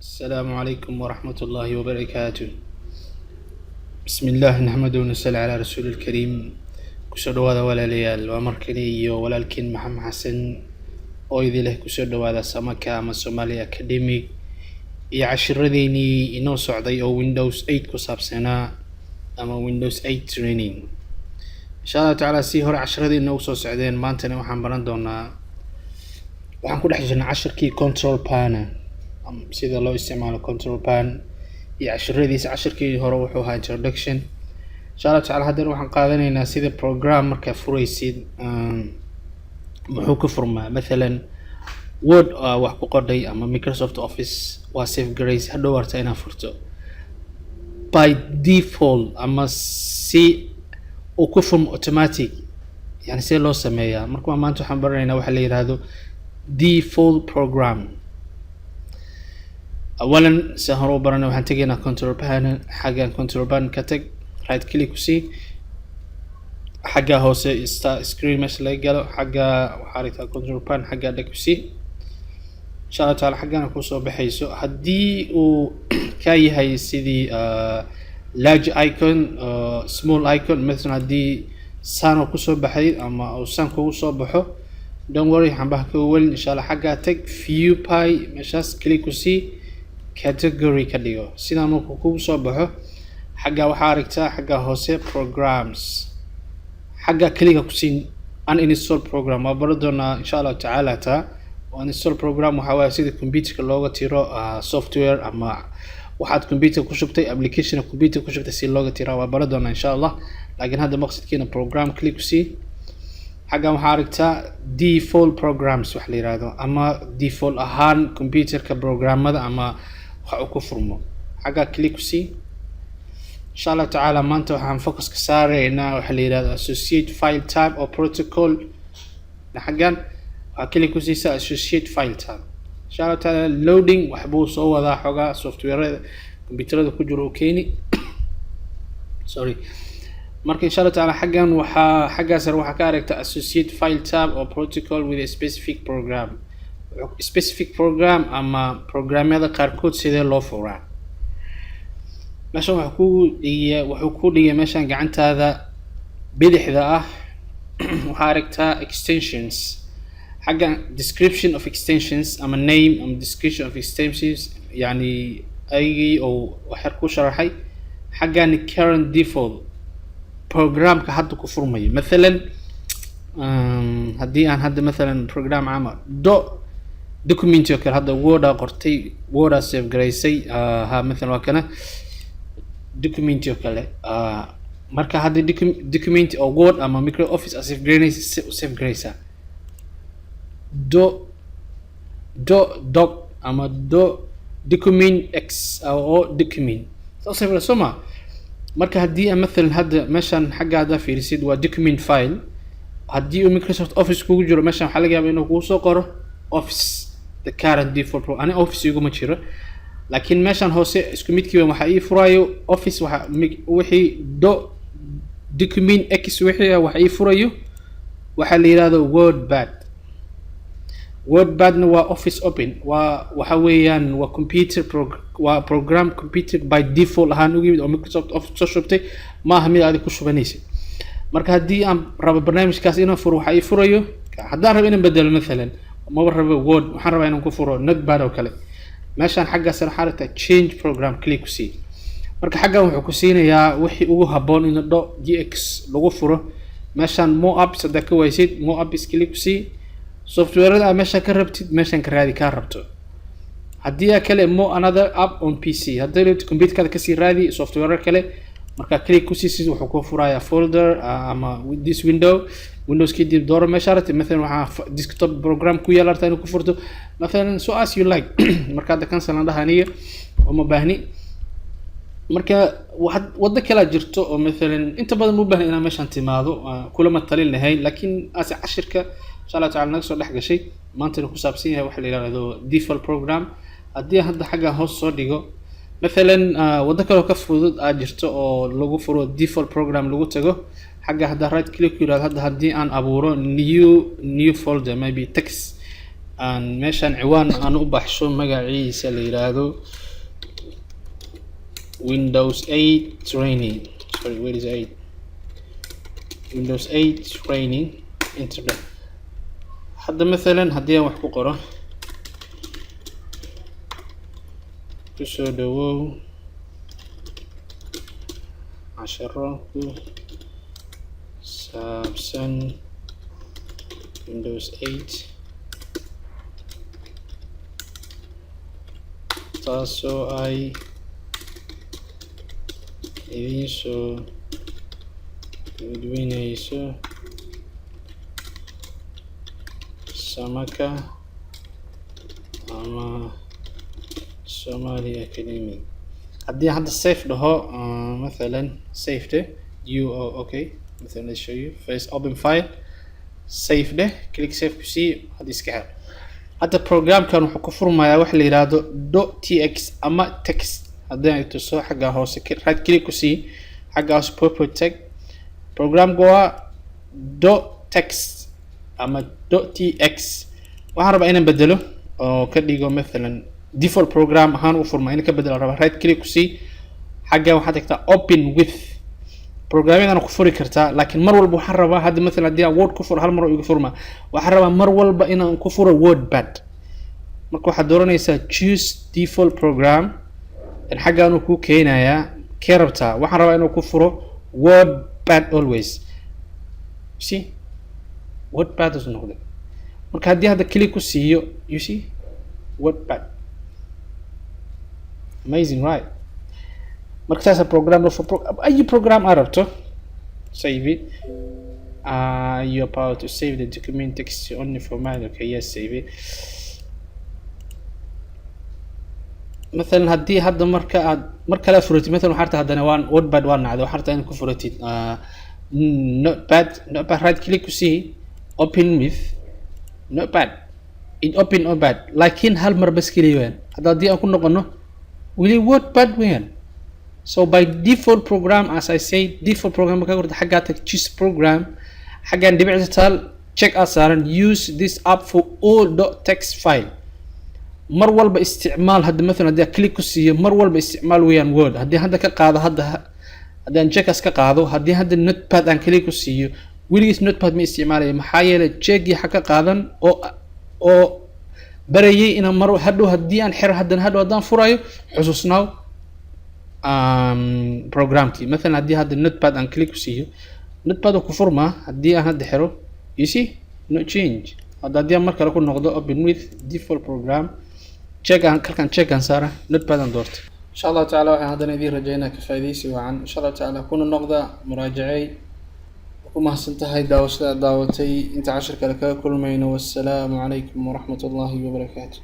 السلام عليكم ورحمة الله وبركاته. بسم الله نحمده ونصلي على رسول الكريم. kusoo dhawaada walaalayaal, waa markale iyo walaalkiin maxamed xasan oo idin leh kusoo dhawaada samaka ama Somali Academic iyo cashiradeenii inoo socday oo Windows 8 ku saabsanaa ama Windows 8 training. insha Allah taala si hore cashiradii inoo soo socdeen, maantana waxaan baran doonaa waxaan ku dhex jirnaa cashirkii control panel sida loo isticmaalo control panel iyo casharadiisa. cashirkii hore wuxuu ahaa introduction. insha Allah taala haddana waxaan qaadanaynaa sida program marka furaysid muxuu ku furmaa. Mathalan Word wax ku qoray ama Microsoft Office waa save grace hadhow warta inaad furto by default ama si uu ku furmo automatic, yani si loo sameeyaa. marka maanta waxaan baranaynaa waxa la yiraahdo default program. اولا سهروا برنا waxaan tagaynaa control panel. xaggan control panel ka tag, right click ku sii, xagga hoose screen mesh laga galo, xagga waxaa rabtaa control panel xagga dhag ku sii. insha Allah taala xaggana ku soo baxayso haddii uu ka yahay sidii large icon small icon. مثلا haddii saan ku soo baxay ama uu saan kugu soo baxo, don't worry, xambaha ka weyn. insha Allah xagga tag view pie meeshaas click ku sii, category ka dhigo. sidaan uu kugu soo baxo xagga waxaa aragtaa xagga hoose programs, xagga kliga ku siin uninstall program. waa baro doonaa insha Allah taala taa. uninstall program waxa waaye sida computerka looga tiro software ama waxaad computer ku shubtay, application computer ku shubtay si looga tiro. waa baro doonaa insha Allah, laakiin hadda maqsadkeena program click ku sii. xagga waxaa aragtaa default programs wax la yiraahdo ama default ahaan computerka programmada ama waxa uu ku furmo. xagga click ku sii. insha Allah taala maanta waxaan focus ka saareynaa waxa la yiraahdo associate file type or protocol. xaggan waa click ku siisa associate file type. insha Allah taala loading waxbuu soo wadaa xogaa software computerada ku jiro keeni sorry. marka insha Allah taala xaggan xaggaas waxaa ka aragtaa associate file type or protocol with a specific program. specific program ama programyada qaarkood sidee loo furaa. meeshan wuxuu ku dhigay meeshan gacantaada bidixda ah waxaa aragtaa extensions. xagga description of extensions ama name ama description of extensions, yani aygii oo waxyar ku sharaxay. xaggan current default programka hadda ku furmayo. مثلا haddii aan hadda مثلا program ama document oo kale hadda Word qortay, Word save garaysay مثلا waa kana document oo kale marka hadda document oo Word ama Microsoft Office save garaysa doc ama document x oo document soo soma. marka haddii مثلا hadda meeshan xaggaada fiirisid waa document file. haddii uu Microsoft Office kugu jiro meeshan waxa laga yaabaa inuu kugu soo qoro Office the current default pro. ani Office iguma jiro, laakiin meeshan hoose isku midkiiba waxa ii furayo Office waxa wixii document x wixii waxa ii furayo waxa la yiraahdo WordPad. WordPad waa Office Open, waxa weeyaan waa computer waa program computer by default ahaan ugu yimid oo Microsoft Office soo shubtay, ma aha mid aad ku shubanaysid. marka haddii aan rabo barnaamijkaas inaan furo waxa ii furayo, haddaan rabo inaan bedelo مثلا ma rabo Word, waxaan rabaa inaan ku furo Notepad oo kale, meeshan xagga sare waxaa rabtaa change program click ku sii. marka xaggan wuxuu ku siinayaa wixii ugu haboon in .gx lagu furo. meeshan more apps hadda ka waysid more apps click ku sii. software meesha ka rabtid meeshan ka raadi ka rabto. haddii kale more another app on PC, haddii computerka ka sii raadi software kale marka click ku sii wuxuu ku furayaa folder ama this windows kii dib dooro meesha rabtid. مثلا waxa desktop program ku yaala rabtaa inuu ku furto مثلا so as you like. marka hadda cancel aan dhahaniyo uma baahni. marka wada kala jirto oo مثلا inta badan u baahan inaan meeshan timaado kulama talin lahayn, laakiin aasi cashirka insha Allah taala naga soo dhex gashay maanta ku saabsan yahay waxa la yiraahdo default program. haddii hadda xagga hoos soo dhigo مثلا wada kale ka fudud jirto oo lagu furo default program lagu tago. xagga hadda right click yiraahdo hadda haddii aan abuuro new folder maybe text aan meeshan ciwaan aan u baxsho magaciisa la yiraahdo Windows 8 training. Sorry, where is 8? Windows 8 training internet. hadda مثلا haddii aan wax ku qoro kusoo dhawow casharo ku saabsan Windows 8 taasoo ay idiin soo gudbinayso Samaka ama Somali Academy. haddii hadda save dhaho مثلا save ده okay مثلا let's show you first open file save ده click save PC هذا iska xir hadda programkan wuxuu ku furmayaa wax la yiraahdo .tx ama text haddii ay tuso xagga hoose right click ku sii xagga hoose purple text program goa .text ama .tx waxaan rabaa inaan bedelo oo ka dhigo مثلا default program ahaan u furmaa in ka bedelo rabaa right click ku sii xagga waxaad tagtaa open with programming ku furi kartaa laakiin mar walba waxaan rabaa hadda مثلا haddii aan word ku furo hal mar oo igu furmaa waxaan rabaa mar walba inaan ku furo wordpad marka waxaad dooranaysaa choose default program in xaggaan uu ku keenayaa kee rabtaa waxaan rabaa inuu ku furo wordpad always see wordpad is noqday marka haddii hadda click ku siiyo you see wordpad amazing right marka taas program for ay program arabto save it you are power to save the document text only format okay yes save it مثلا haddii hadda marka aad mar kale furatid مثلا waxaad haddana waan wordpad waan nacdo waxaad in ku furatid notepad right click ku see open with notepad in open notepad laakiin hal mar bas kaliya haddii aan ku noqono wili wordpad weyn so by default program as I say default program ka qorta xagga tag choose program xaggan dhibicda taal check as saaran use this app for all .text file mar walba isticmaal hadda مثلا haddii click ku siiyo mar walba isticmaal weeyaan word haddii hadda ka qaado haddaan check as ka qaado haddii hadda notepad aan click ku siiyo weligiis notepad ma isticmaalayo maxaa yeelay checkii xagga qaadan oo barayay inaan mar hadhow haddii aan xiro haddaan furayo xusuusnaaw programkii مثلا haddii hadda notepad aan click ku siiyo notepad ku furmaa haddii aan hadda xiro you see no change haddii aan mar kale ku noqdo open with default program check aan kalkan check aan saara notepad aan doorto insha Allah taala waxaan hadana idin rajaynaa ka faa'iideysi wacan insha Allah taala kuna noqda muraajacay kuma hasantahay daawashada daawatay inta cashar kale ka kulmayno wassalamu alaykum wa rahmatullahi wa barakatuh